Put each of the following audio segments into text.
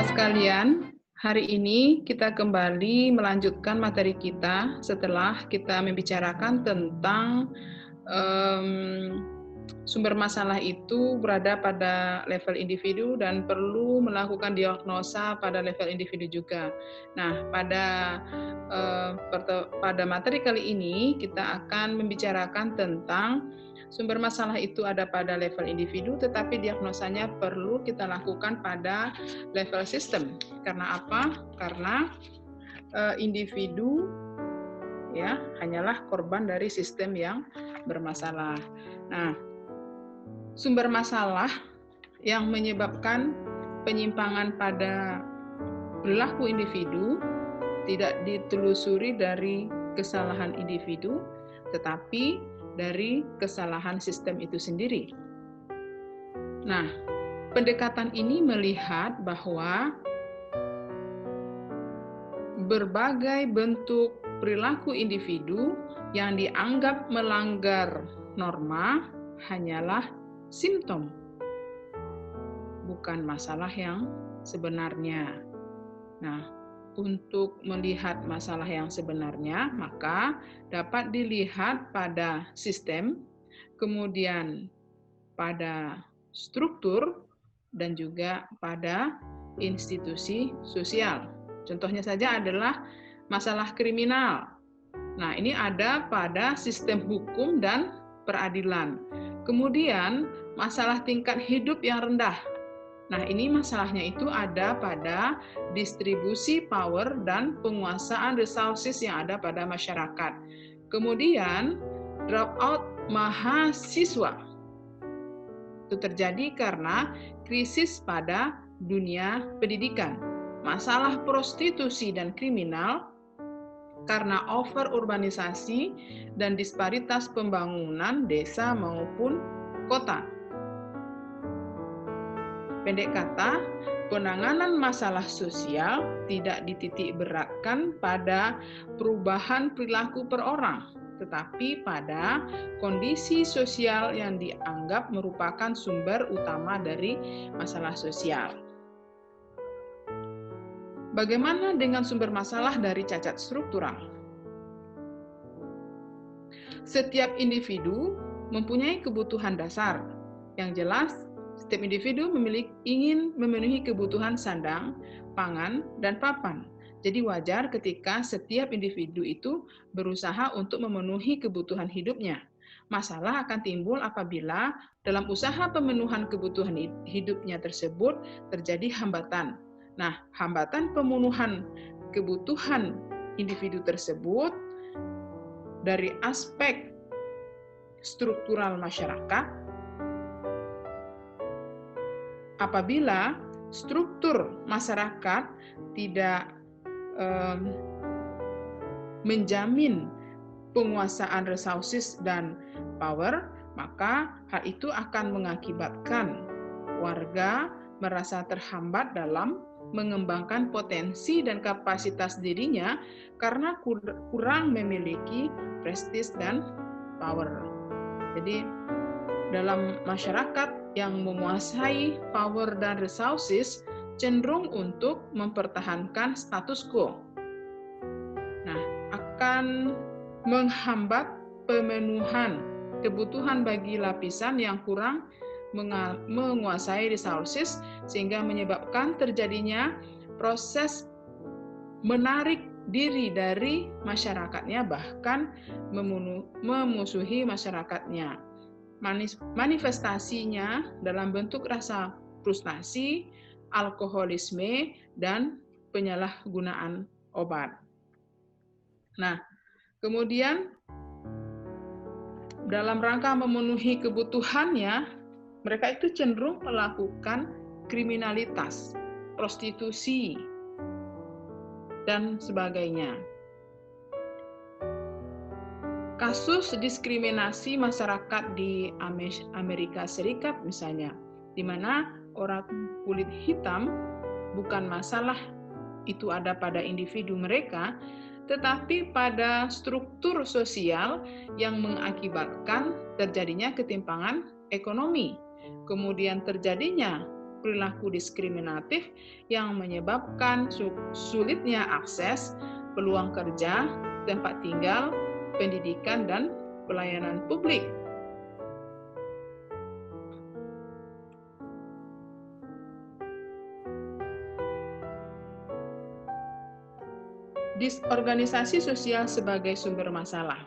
Sahabat sekalian, hari ini kita kembali melanjutkan materi kita setelah kita membicarakan tentang sumber masalah itu berada pada level individu dan perlu melakukan diagnosa pada level individu juga. Nah, pada materi kali ini kita akan membicarakan tentang sumber masalah itu ada pada level individu, tetapi diagnosanya perlu kita lakukan pada level sistem. Karena apa? Karena individu ya hanyalah korban dari sistem yang bermasalah. Nah, sumber masalah yang menyebabkan penyimpangan pada perilaku individu tidak ditelusuri dari kesalahan individu, tetapi dari kesalahan sistem itu sendiri. Nah, pendekatan ini melihat bahwa berbagai bentuk perilaku individu yang dianggap melanggar norma hanyalah simptom, bukan masalah yang sebenarnya. Nah, untuk melihat masalah yang sebenarnya, maka dapat dilihat pada sistem, kemudian pada struktur, dan juga pada institusi sosial. Contohnya saja adalah masalah kriminal. Nah, ini ada pada sistem hukum dan peradilan. Kemudian, masalah tingkat hidup yang rendah. Nah, ini masalahnya itu ada pada distribusi power dan penguasaan resources yang ada pada masyarakat. Kemudian, dropout mahasiswa. Itu terjadi karena krisis pada dunia pendidikan. Masalah prostitusi dan kriminal karena overurbanisasi dan disparitas pembangunan desa maupun kota. Pendek kata, penanganan masalah sosial tidak dititik beratkan pada perubahan perilaku per orang, tetapi pada kondisi sosial yang dianggap merupakan sumber utama dari masalah sosial. Bagaimana dengan sumber masalah dari cacat struktural? Setiap individu mempunyai kebutuhan dasar. Yang jelas, setiap individu ingin memenuhi kebutuhan sandang, pangan, dan papan. Jadi wajar ketika setiap individu itu berusaha untuk memenuhi kebutuhan hidupnya. Masalah akan timbul apabila dalam usaha pemenuhan kebutuhan hidupnya tersebut terjadi hambatan. Nah, hambatan pemenuhan kebutuhan individu tersebut dari aspek struktural masyarakat. Apabila struktur masyarakat tidak menjamin penguasaan resources dan power, maka hal itu akan mengakibatkan warga merasa terhambat dalam mengembangkan potensi dan kapasitas dirinya karena kurang memiliki prestis dan power. Jadi, dalam masyarakat yang menguasai power dan resources cenderung untuk mempertahankan status quo. Nah, akan menghambat pemenuhan kebutuhan bagi lapisan yang kurang menguasai resources sehingga menyebabkan terjadinya proses menarik diri dari masyarakatnya, bahkan memusuhi masyarakatnya. Manifestasinya dalam bentuk rasa frustasi, alkoholisme, dan penyalahgunaan obat. Nah, kemudian dalam rangka memenuhi kebutuhannya, mereka itu cenderung melakukan kriminalitas, prostitusi, dan sebagainya. Kasus diskriminasi masyarakat di Amerika Serikat misalnya, di mana orang kulit hitam bukan masalah itu ada pada individu mereka, tetapi pada struktur sosial yang mengakibatkan terjadinya ketimpangan ekonomi, kemudian terjadinya perilaku diskriminatif yang menyebabkan sulitnya akses, peluang kerja, tempat tinggal, pendidikan, dan pelayanan publik. Disorganisasi sosial sebagai sumber masalah.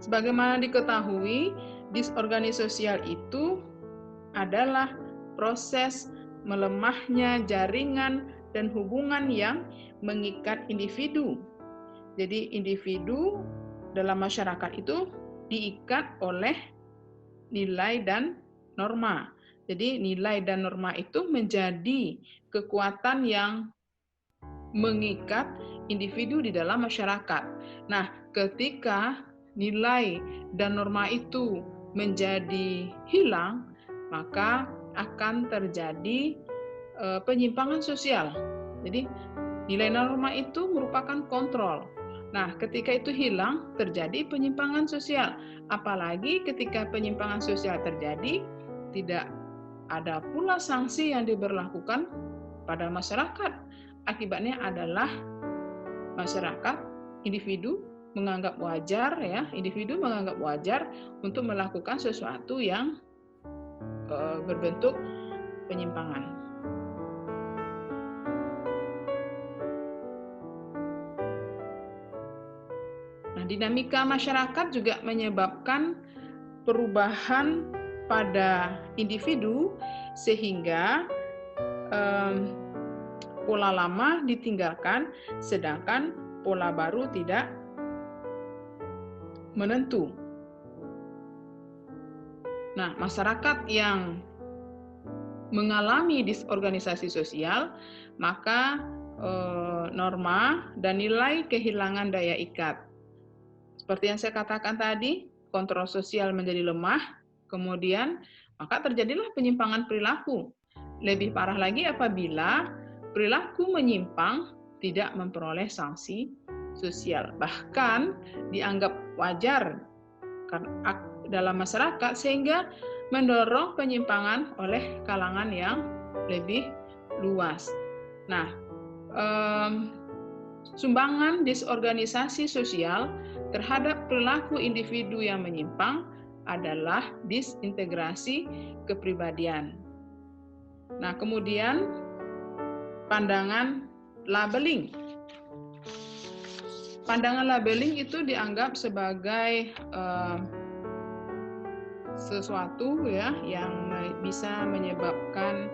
Sebagaimana diketahui, disorganisasi sosial itu adalah proses melemahnya jaringan dan hubungan yang mengikat individu. Jadi individu dalam masyarakat itu diikat oleh nilai dan norma. Jadi nilai dan norma itu menjadi kekuatan yang mengikat individu di dalam masyarakat. Nah, ketika nilai dan norma itu menjadi hilang, maka akan terjadi penyimpangan sosial. Jadi, nilai norma itu merupakan kontrol. Nah, ketika itu hilang, terjadi penyimpangan sosial. Apalagi ketika penyimpangan sosial terjadi, tidak ada pula sanksi yang diberlakukan pada masyarakat. Akibatnya adalah masyarakat, individu menganggap wajar, individu menganggap wajar untuk melakukan sesuatu yang berbentuk penyimpangan. Nah, dinamika masyarakat juga menyebabkan perubahan pada individu sehingga pola lama ditinggalkan, sedangkan pola baru tidak menentu. Nah, masyarakat yang mengalami disorganisasi sosial, maka norma dan nilai kehilangan daya ikat. Seperti yang saya katakan tadi, kontrol sosial menjadi lemah, kemudian maka terjadilah penyimpangan perilaku. Lebih parah lagi apabila perilaku menyimpang tidak memperoleh sanksi sosial, bahkan dianggap wajar dalam masyarakat sehingga mendorong penyimpangan oleh kalangan yang lebih luas. Nah, sumbangan disorganisasi sosial terhadap perilaku individu yang menyimpang adalah disintegrasi kepribadian. Nah, kemudian pandangan labeling. Pandangan labeling itu dianggap sebagai sesuatu yang bisa menyebabkan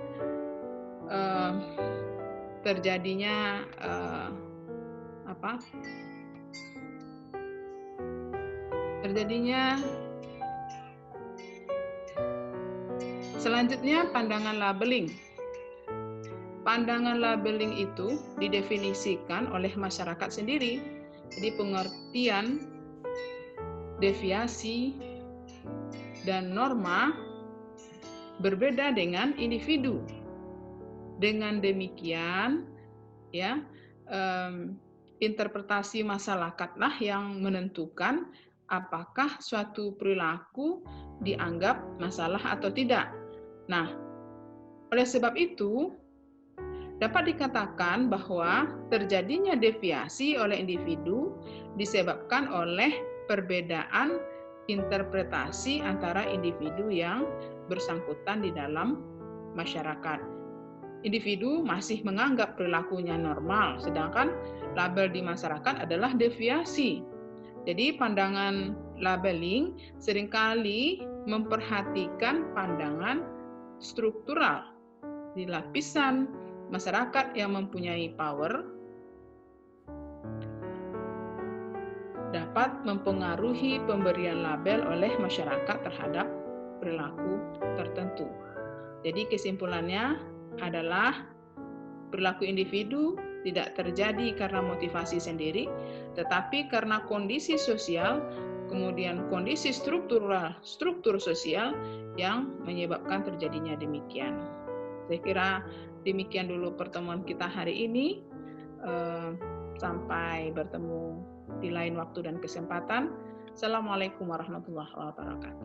terjadinya selanjutnya pandangan labeling. Pandangan labeling itu didefinisikan oleh masyarakat sendiri. Jadi pengertian, deviasi, dan norma berbeda dengan individu. Dengan demikian, interpretasi masyarakatlah yang menentukan apakah suatu perilaku dianggap masalah atau tidak. Nah, oleh sebab itu, dapat dikatakan bahwa terjadinya deviasi oleh individu disebabkan oleh perbedaan interpretasi antara individu yang bersangkutan di dalam masyarakat. Individu masih menganggap perilakunya normal, sedangkan label di masyarakat adalah deviasi. Jadi pandangan labeling seringkali memperhatikan pandangan struktural di lapisan masyarakat yang mempunyai power dapat mempengaruhi pemberian label oleh masyarakat terhadap perilaku tertentu. Jadi kesimpulannya adalah perilaku individu tidak terjadi karena motivasi sendiri, tetapi karena kondisi sosial, kemudian kondisi struktur sosial yang menyebabkan terjadinya demikian. Saya kira demikian dulu pertemuan kita hari ini. Sampai bertemu di lain waktu dan kesempatan. Assalamualaikum warahmatullahi wabarakatuh.